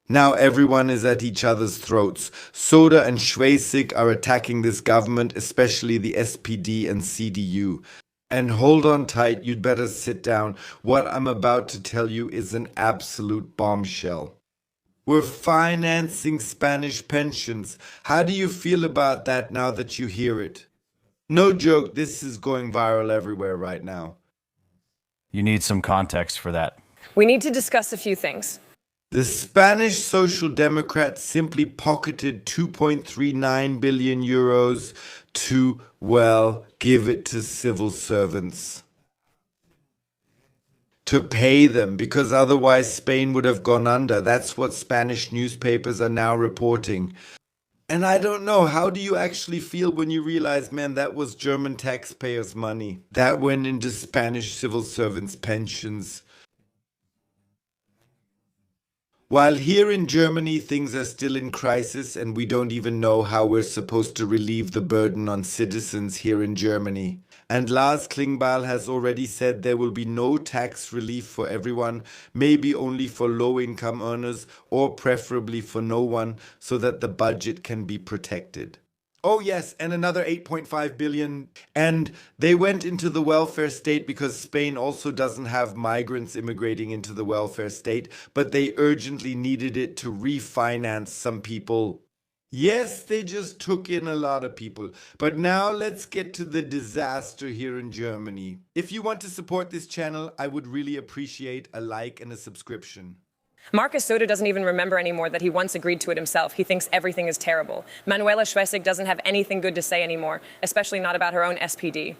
Now everyone is at each other's throats. Söder and Schwesig are attacking this government, especially the SPD and CDU. And hold on tight, you'd better sit down. What I'm about to tell you is an absolute bombshell. We're financing Spanish pensions. How do you feel about that now that you hear it? No joke, this is going viral everywhere right now. You need some context for that. We need to discuss a few things. The Spanish Social Democrats simply pocketed 2.39 billion euros to, well, give it to civil servants. To pay them, because otherwise Spain would have gone under. That's what Spanish newspapers are now reporting. And I don't know, how do you actually feel when you realize, man, that was German taxpayers' money? That went into Spanish civil servants' pensions. While here in Germany things are still in crisis and we don't even know how we're supposed to relieve the burden on citizens here in Germany. And Lars Klingbeil has already said there will be no tax relief for everyone, maybe only for low-income earners or preferably for no one, so that the budget can be protected. Oh yes, and another 8.5 billion. And they went into the welfare state because Spain also doesn't have migrants immigrating into the welfare state, but they urgently needed it to refinance some people. Yes, they just took in a lot of people. But now let's get to the disaster here in Germany. If you want to support this channel, I would really appreciate a like and a subscription. Markus Söder doesn't even remember anymore that he once agreed to it himself. He thinks everything is terrible. Manuela Schwesig doesn't have anything good to say anymore, especially not about her own SPD.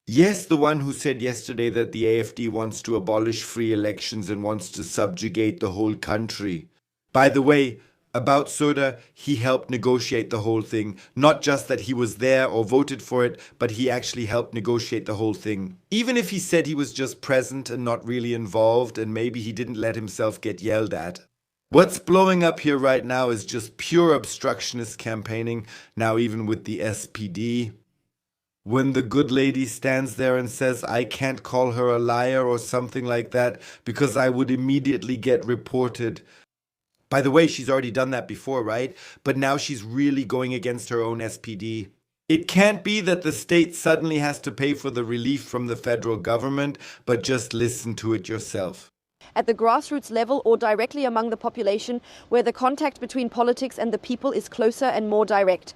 Yes, the one who said yesterday that the AfD wants to abolish free elections and wants to subjugate the whole country. By the way, about Söder, he helped negotiate the whole thing. Not just that he was there or voted for it, but he actually helped negotiate the whole thing. Even if he said he was just present and not really involved, and maybe he didn't let himself get yelled at. What's blowing up here right now is just pure obstructionist campaigning, now even with the SPD. When the good lady stands there and says, I can't call her a liar or something like that, because I would immediately get reported. By the way, she's already done that before, right? But now she's really going against her own SPD. It can't be that the state suddenly has to pay for the relief from the federal government, but just listen to it yourself. At the grassroots level or directly among the population, where the contact between politics and the people is closer and more direct.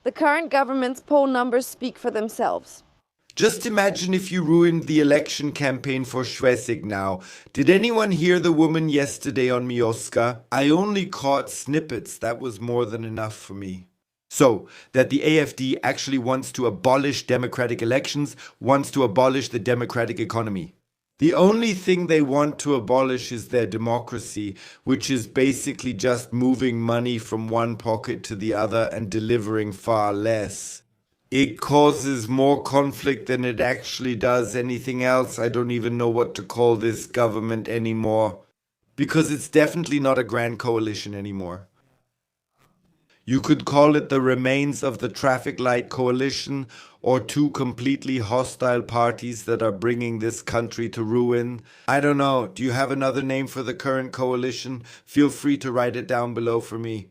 The current government's poll numbers speak for themselves. Just imagine if you ruined the election campaign for Schwesig now. Did anyone hear the woman yesterday on Mioska? I only caught snippets. That was more than enough for me. So, that the AfD actually wants to abolish democratic elections, wants to abolish the democratic economy. The only thing they want to abolish is their democracy, which is basically just moving money from one pocket to the other and delivering far less. It causes more conflict than it actually does anything else. I don't even know what to call this government anymore. Because it's definitely not a grand coalition anymore. You could call it the remains of the traffic light coalition, or two completely hostile parties that are bringing this country to ruin. I don't know. Do you have another name for the current coalition? Feel free to write it down below for me.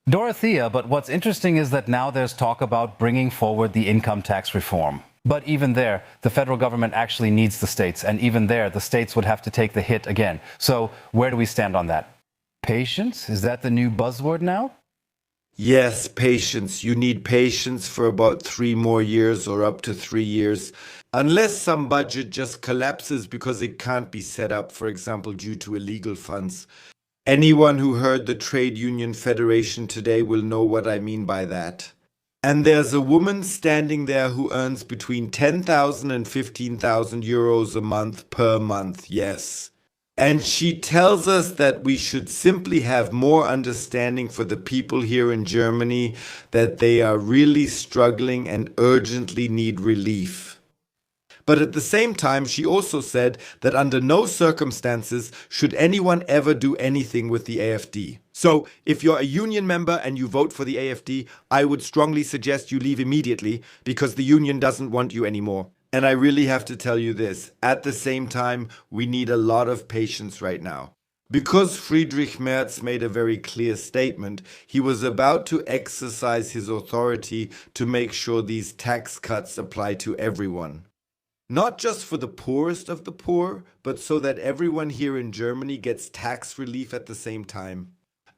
Dorothea, but what's interesting is that now there's talk about bringing forward the income tax reform. But even there, the federal government actually needs the states, and even there, the states would have to take the hit again. So where do we stand on that? Patience? Is that the new buzzword now? Yes, patience. You need patience for about 3 more years or up to 3 years. Unless some budget just collapses because it can't be set up, for example, due to illegal funds. Anyone who heard the Trade Union Federation today will know what I mean by that. And there's a woman standing there who earns between 10,000 and 15,000 euros a month per month, yes. And she tells us that we should simply have more understanding for the people here in Germany, that they are really struggling and urgently need relief. But at the same time, she also said that under no circumstances should anyone ever do anything with the AfD. So, if you're a union member and you vote for the AfD, I would strongly suggest you leave immediately because the union doesn't want you anymore. And I really have to tell you this, at the same time, we need a lot of patience right now. Because Friedrich Merz made a very clear statement, he was about to exercise his authority to make sure these tax cuts apply to everyone. Not just for the poorest of the poor, but so that everyone here in Germany gets tax relief at the same time.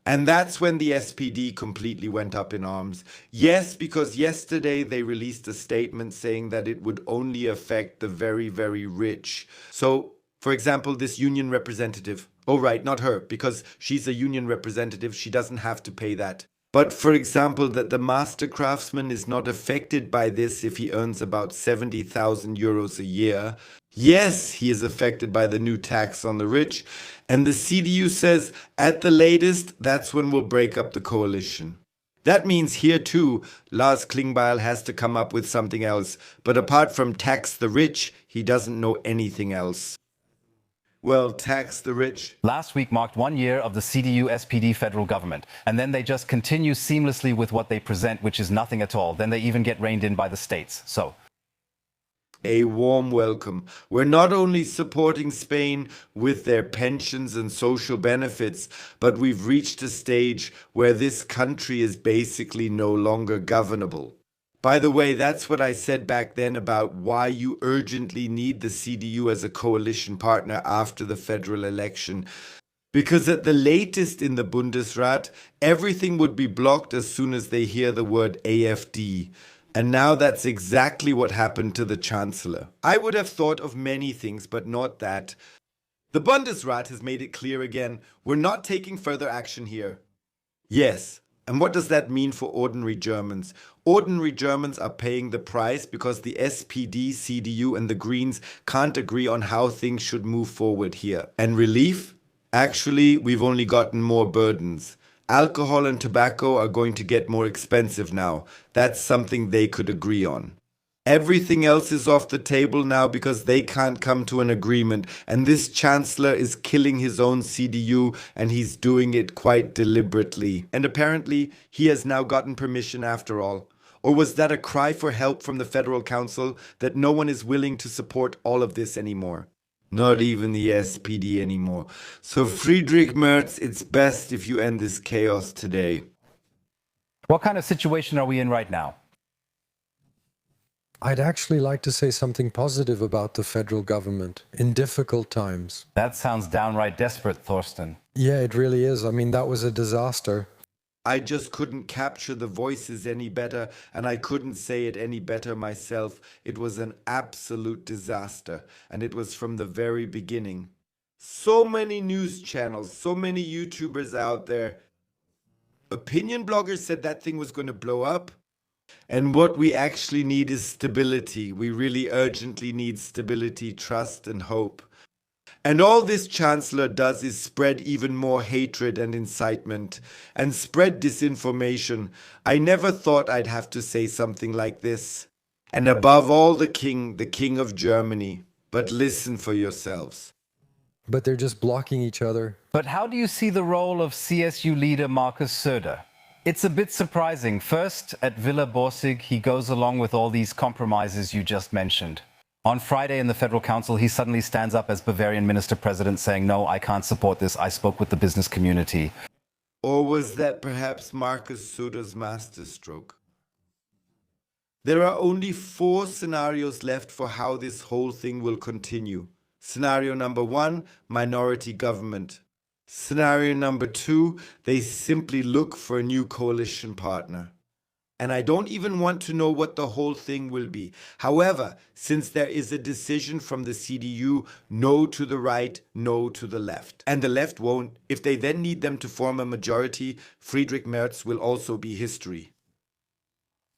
And that's when the SPD completely went up in arms. Yes, because yesterday they released a statement saying that it would only affect the very, very rich. So, for example, this union representative. Oh, right, not her, because she's a union representative. She doesn't have to pay that. But for example, that the master craftsman is not affected by this if he earns about 70,000 euros a year. Yes, he is affected by the new tax on the rich. And the CDU says, at the latest, that's when we'll break up the coalition. That means here too, Lars Klingbeil has to come up with something else. But apart from tax the rich, he doesn't know anything else. Well, tax the rich. Last week marked 1 year of the CDU-SPD federal government, and then they just continue seamlessly with what they present, which is nothing at all. Then they even get reined in by the states. So, a warm welcome. We're not only supporting Spain with their pensions and social benefits, but we've reached a stage where this country is basically no longer governable. By the way, that's what I said back then about why you urgently need the CDU as a coalition partner after the federal election. Because at the latest in the Bundesrat, everything would be blocked as soon as they hear the word AfD. And now that's exactly what happened to the Chancellor. I would have thought of many things, but not that. The Bundesrat has made it clear again, we're not taking further action here. Yes. And what does that mean for ordinary Germans? Ordinary Germans are paying the price because the SPD, CDU and the Greens can't agree on how things should move forward here. And relief? Actually, we've only gotten more burdens. Alcohol and tobacco are going to get more expensive now. That's something they could agree on. Everything else is off the table now because they can't come to an agreement. And this Chancellor is killing his own CDU and he's doing it quite deliberately. And apparently he has now gotten permission after all. Or was that a cry for help from the Federal Council that no one is willing to support all of this anymore? Not even the SPD anymore. So Friedrich Merz, it's best if you end this chaos today. what kind of situation are we in right now? I'd actually like to say something positive about the federal government in difficult times. That sounds downright desperate, Thorsten. Yeah, it really is. I mean, that was a disaster. I just couldn't capture the voices any better, and I couldn't say it any better myself. It was an absolute disaster, and it was from the very beginning. So many news channels, so many YouTubers out there. Opinion bloggers said that thing was going to blow up. And what we actually need is stability. We really urgently need stability, trust, and hope. And all this Chancellor does is spread even more hatred and incitement, and spread disinformation. I never thought I'd have to say something like this. And above all, the King of Germany. But listen for yourselves. But they're just blocking each other. But how do you see the role of CSU leader Markus Söder? It's a bit surprising. First, at Villa Borsig, he goes along with all these compromises you just mentioned. On Friday in the Federal Council, he suddenly stands up as Bavarian minister-president saying, no, I can't support this. I spoke with the business community. Or was that perhaps Markus Söder's masterstroke? There are only 4 scenarios left for how this whole thing will continue. Scenario number 1, minority government. Scenario number 2, they simply look for a new coalition partner. And I don't even want to know what the whole thing will be. However, since there is a decision from the CDU, no to the right, no to the left. And the left won't. If they then need them to form a majority, Friedrich Merz will also be history.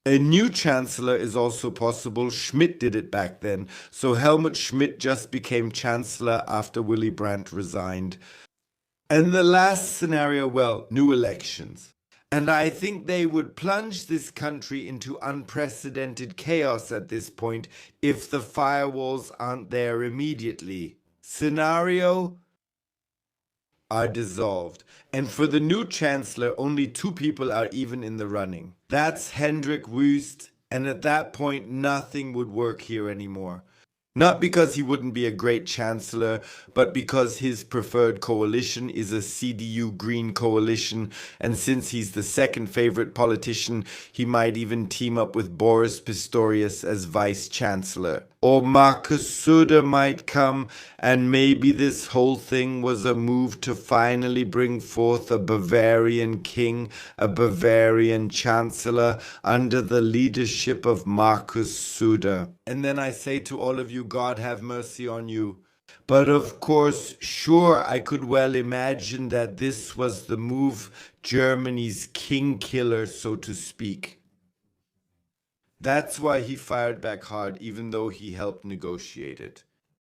A new chancellor is also possible. Schmidt did it back then. So Helmut Schmidt just became chancellor after Willy Brandt resigned. And the last scenario, well, new elections. And I think they would plunge this country into unprecedented chaos at this point if the firewalls aren't there immediately. Scenario are dissolved. And for the new chancellor, only 2 people are even in the running. That's Hendrik Wüst, and at that point, nothing would work here anymore. Not because he wouldn't be a great chancellor, but because his preferred coalition is a CDU Green coalition, and since he's the second favorite politician, he might even team up with Boris Pistorius as vice chancellor. Or Markus Söder might come, and maybe this whole thing was a move to finally bring forth a Bavarian king, a Bavarian chancellor, under the leadership of Markus Söder. And then I say to all of you, God have mercy on you. But of course, sure, I could well imagine that this was the move, Germany's king killer, so to speak. That's why he fired back hard, even though he helped negotiate it.